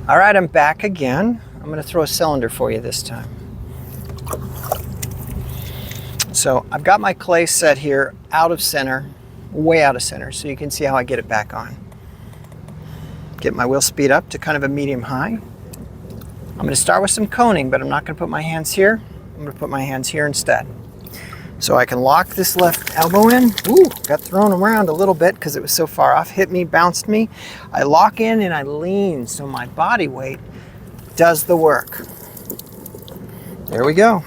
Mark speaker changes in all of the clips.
Speaker 1: All right, I'm back again. I'm going to throw a cylinder for you this time. So I've got my clay set here out of center, way out of center, so you can see how I get it back on. Get my wheel speed up to kind of a medium high. I'm going to start with some coning, but I'm not going to put my hands here. I'm going to put my hands here instead. So I can lock this left elbow in. Ooh, got thrown around a little bit because it was so far off. Hit me, bounced me. I lock in and I lean so my body weight does the work. There we go.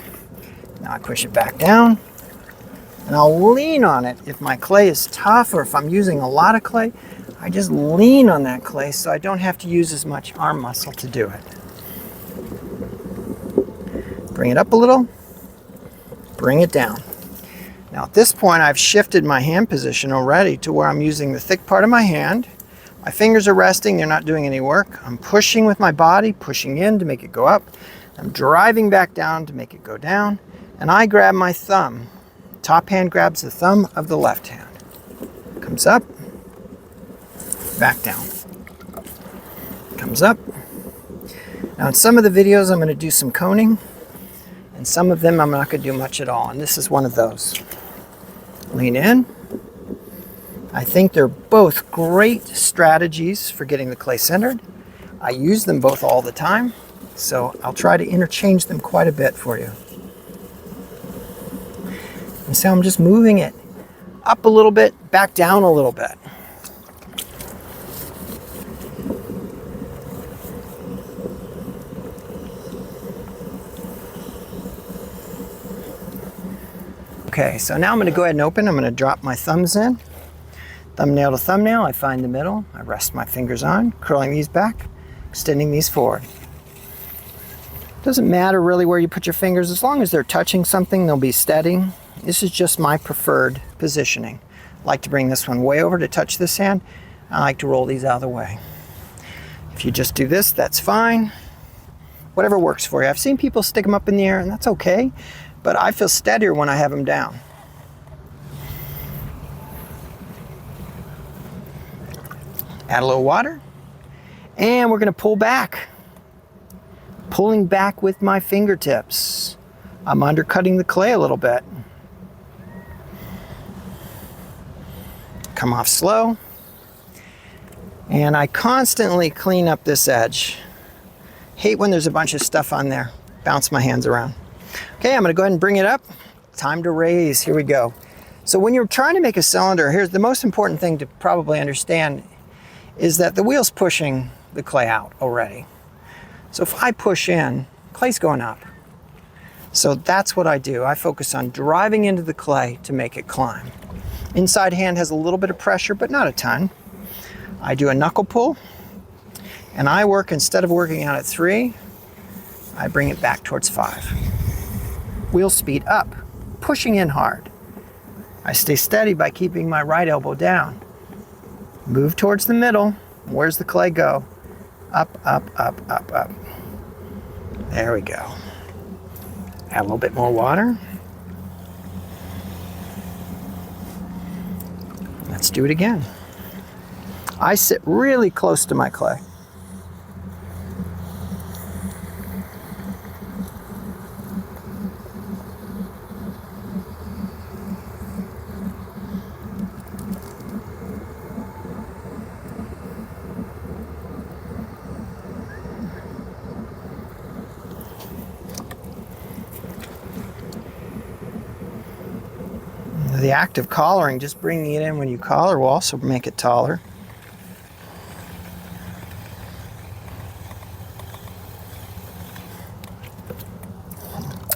Speaker 1: Now I push it back down and I'll lean on it. If my clay is tough or if I'm using a lot of clay, I just lean on that clay so I don't have to use as much arm muscle to do it. Bring it up a little, bring it down. Now at this point I've shifted my hand position already to where I'm using the thick part of my hand. My fingers are resting, they're not doing any work. I'm pushing with my body, pushing in to make it go up. I'm driving back down to make it go down. And I grab my thumb. Top hand grabs the thumb of the left hand. Comes up, back down. Comes up. Now in some of the videos I'm going to do some coning. And some of them I'm not going to do much at all. And this is one of those. Lean in. I think they're both great strategies for getting the clay centered. I use them both all the time. So I'll try to interchange them quite a bit for you. And so I'm just moving it up a little bit, back down a little bit. Okay, so now I'm going to go ahead and open. I'm going to drop my thumbs in. Thumbnail to thumbnail, I find the middle. I rest my fingers on, curling these back, extending these forward. Doesn't matter really where you put your fingers. As long as they're touching something, they'll be steady. This is just my preferred positioning. I like to bring this one way over to touch this hand. I like to roll these out of the way. If you just do this, that's fine. Whatever works for you. I've seen people stick them up in the air, and that's okay. But I feel steadier when I have them down. Add a little water. And we're going to pull back. Pulling back with my fingertips. I'm undercutting the clay a little bit. Come off slow. And I constantly clean up this edge. Hate when there's a bunch of stuff on there. Bounce my hands around. Okay, I'm going to go ahead and bring it up. Time to raise. Here we go. So when you're trying to make a cylinder, here's the most important thing to probably understand is that the wheel's pushing the clay out already. So if I push in, clay's going up. So that's what I do. I focus on driving into the clay to make it climb. Inside hand has a little bit of pressure, but not a ton. I do a knuckle pull, and I work, instead of working out at 3, I bring it back towards 5. Wheel speed up, pushing in hard. I stay steady by keeping my right elbow down. Move towards the middle. Where's the clay go? Up, up, up, up, up. There we go. Add a little bit more water. Let's do it again. I sit really close to my clay. The act of collaring, just bringing it in when you collar, will also make it taller.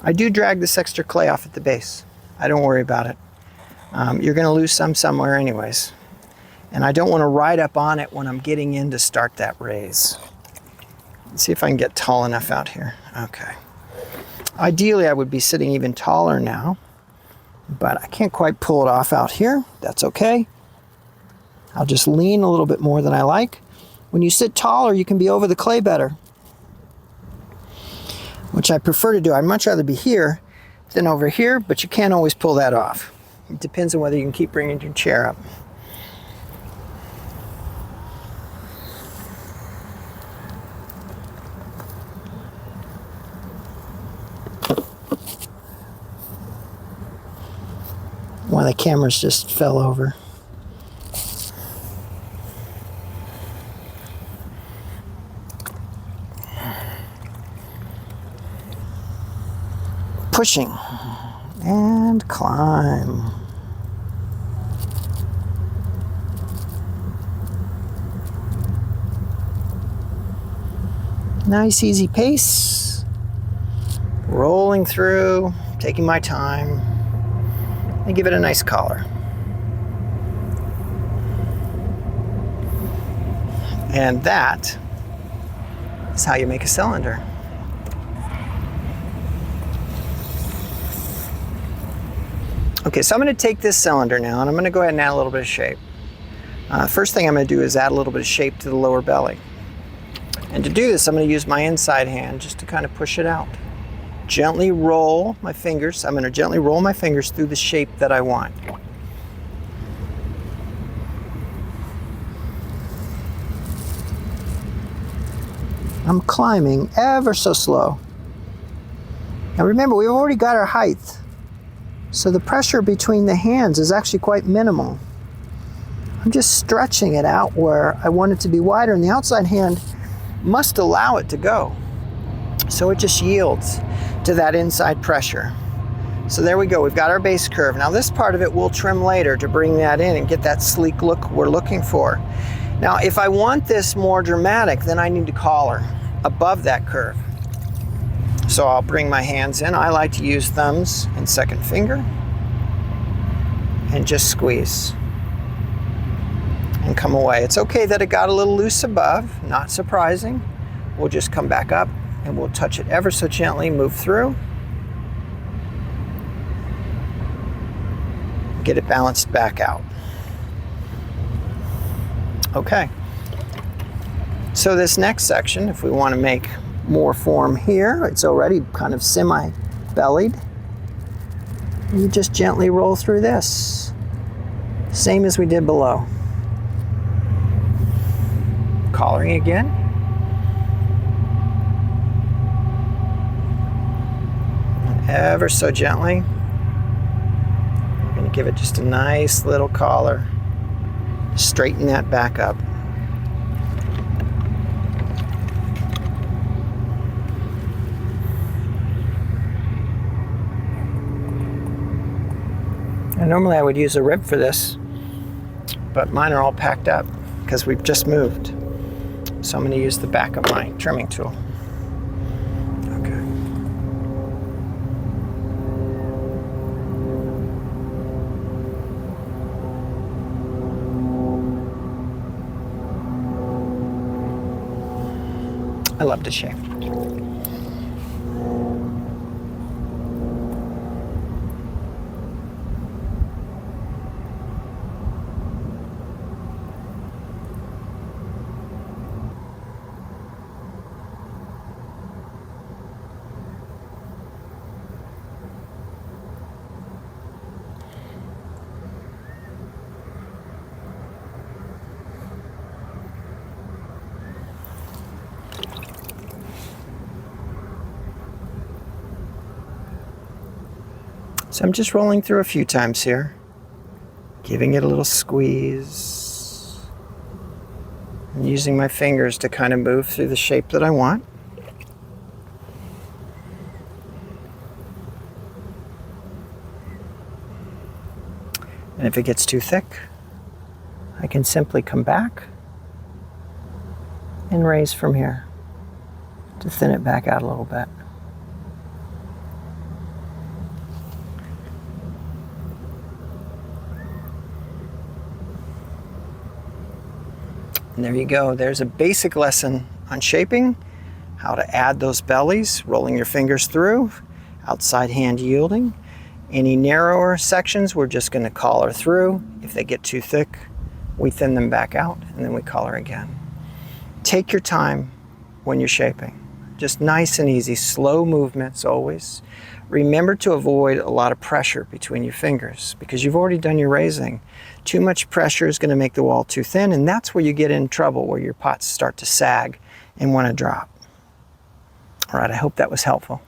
Speaker 1: I do drag this extra clay off at the base. I don't worry about it. You're going to lose some somewhere anyways. And I don't want to ride up on it when I'm getting in to start that raise. Let's see if I can get tall enough out here. Okay. Ideally, I would be sitting even taller now. But I can't quite pull it off out here. That's okay. I'll just lean a little bit more than I like. When you sit taller, you can be over the clay better, which I prefer to do. I'd much rather be here than over here, but you can't always pull that off. It depends on whether you can keep bringing your chair up. One of the cameras just fell over. Pushing and climb. Nice easy pace. Rolling through, taking my time, and give it a nice collar. And that is how you make a cylinder. Okay, so I'm going to take this cylinder now and I'm going to go ahead and add a little bit of shape. First thing I'm going to do is add a little bit of shape to the lower belly. And to do this, I'm going to use my inside hand just to kind of push it out. Gently roll my fingers. I'm going to gently roll my fingers through the shape that I want. I'm climbing ever so slow. Now remember, we've already got our height. So the pressure between the hands is actually quite minimal. I'm just stretching it out where I want it to be wider, and the outside hand must allow it to go. So it just yields to that inside pressure. So there we go, we've got our base curve. Now this part of it we'll trim later to bring that in and get that sleek look we're looking for. Now if I want this more dramatic, then I need to collar above that curve. So I'll bring my hands in. I like to use thumbs and second finger and just squeeze and come away. It's okay that it got a little loose above, not surprising. We'll just come back up and we'll touch it ever so gently, move through. Get it balanced back out. Okay. So this next section, if we want to make more form here, it's already kind of semi-bellied. You just gently roll through this. Same as we did below. Collaring again. And ever so gently. We're going to give it just a nice little collar. Straighten that back up. And normally I would use a rib for this, but mine are all packed up because we've just moved. So I'm going to use the back of my trimming tool. Okay. I love to shape. So I'm just rolling through a few times here, giving it a little squeeze, and using my fingers to kind of move through the shape that I want. And if it gets too thick, I can simply come back and raise from here to thin it back out a little bit. And there you go. There's a basic lesson on shaping, how to add those bellies, rolling your fingers through, outside hand yielding. Any narrower sections, we're just going to collar through. If they get too thick, we thin them back out, and then we collar again. Take your time when you're shaping. Just nice and easy, slow movements always. Remember to avoid a lot of pressure between your fingers because you've already done your raising. Too much pressure is going to make the wall too thin, and that's where you get in trouble, where your pots start to sag and want to drop. All right, I hope that was helpful.